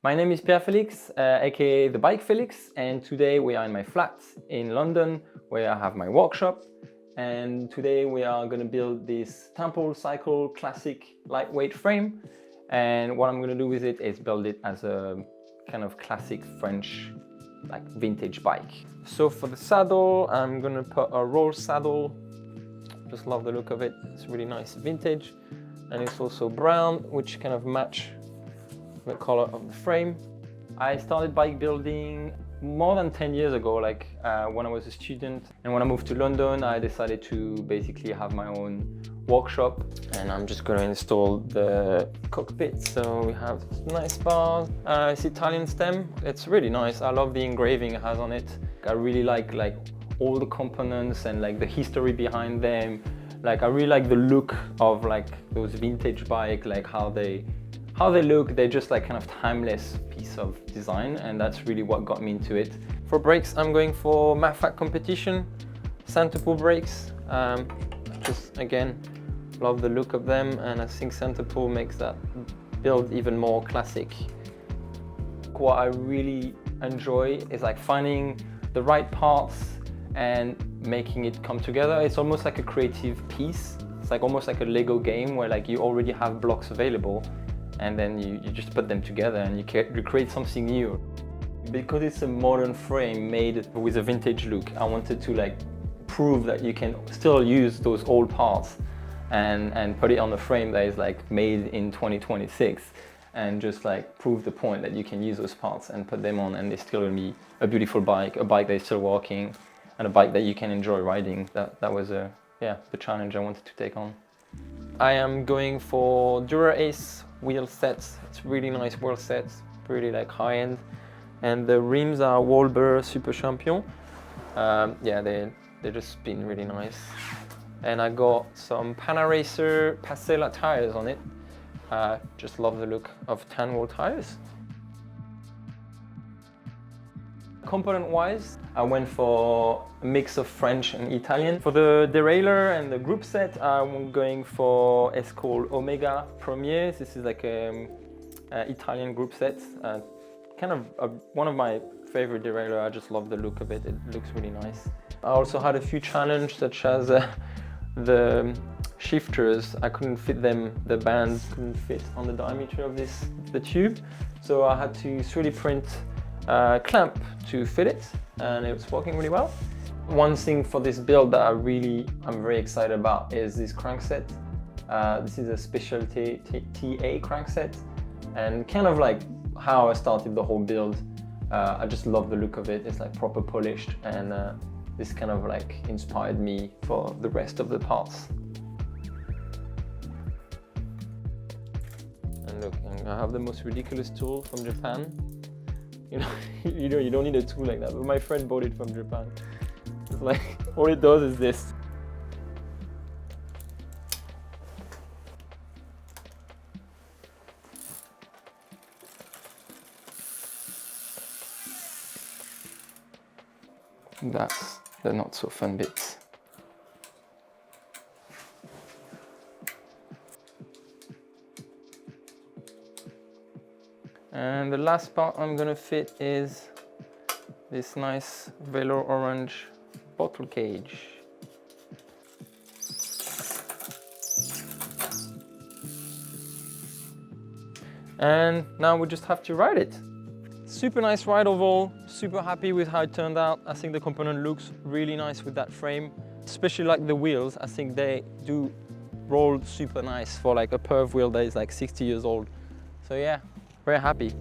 My name is Pierre Felix, aka the Bike Felix, and today we are in my flat in London where I have my workshop. And today we are going to build this Temple Cycle Classic lightweight frame. And what I'm going to do with it is build it as a kind of classic French, like vintage bike. So for the saddle, I'm going to put a roll saddle. Just love the look of it. It's really nice vintage, and it's also brown, which kind of match the color of the frame. I started bike building more than 10 years ago, when I was a student. And when I moved to London, I decided to basically have my own workshop. And I'm just going to install the cockpit. So we have nice bars. It's Italian stem. It's really nice. I love the engraving it has on it. I really like all the components and like the history behind them. Like I really like the look of like those vintage bike, like how they look. They're just like kind of timeless piece of design, and that's really what got me into it. For brakes, I'm going for MAFAC Competition Centerpool brakes. Just again, love the look of them, and I think Centerpool makes that build even more classic. What I really enjoy is like finding the right parts and making it come together. It's almost like a creative piece. It's like almost like a Lego game where like you already have blocks available, and then you just put them together and you create something new. Because it's a modern frame made with a vintage look, I wanted to like prove that you can still use those old parts and put it on a frame that is like made in 2026, and just like prove the point that you can use those parts and put them on, and it's still gonna be a beautiful bike, a bike that is still working, and a bike that you can enjoy riding. That was the challenge I wanted to take on. I am going for Dura-Ace wheel sets. It's really nice wheel sets, pretty like high end. And the rims are Wolber Super Champion. They just spin really nice. And I got some Panaracer Pasela tyres on it. Just love the look of 10-wall tyres. Component-wise, I went for a mix of French and Italian. For the derailleur and the group set, I'm going for it's called Ofmega Premier. This is like an Italian group set. Kind of one of my favorite derailleur. I just love the look of it. It looks really nice. I also had a few challenges, such as the shifters. I couldn't fit them, the bands couldn't fit on the diameter of the tube. So I had to 3D print clamp to fit it, and it's working really well. One thing for this build that I'm very excited about is this crankset. This is a Specialities TA crankset, and kind of like how I started the whole build. I just love the look of it. It's like proper polished, and this kind of like inspired me for the rest of the parts. And look, I have the most ridiculous tool from Japan. You don't need a tool like that, but my friend bought it from Japan. It's like, all it does is this. That's the not so fun bit. And the last part I'm gonna fit is this nice Velo Orange bottle cage. And now we just have to ride it. Super nice ride overall, super happy with how it turned out. I think the component looks really nice with that frame, especially like the wheels. I think they do roll super nice for like a perv wheel that is like 60 years old. So yeah, very happy.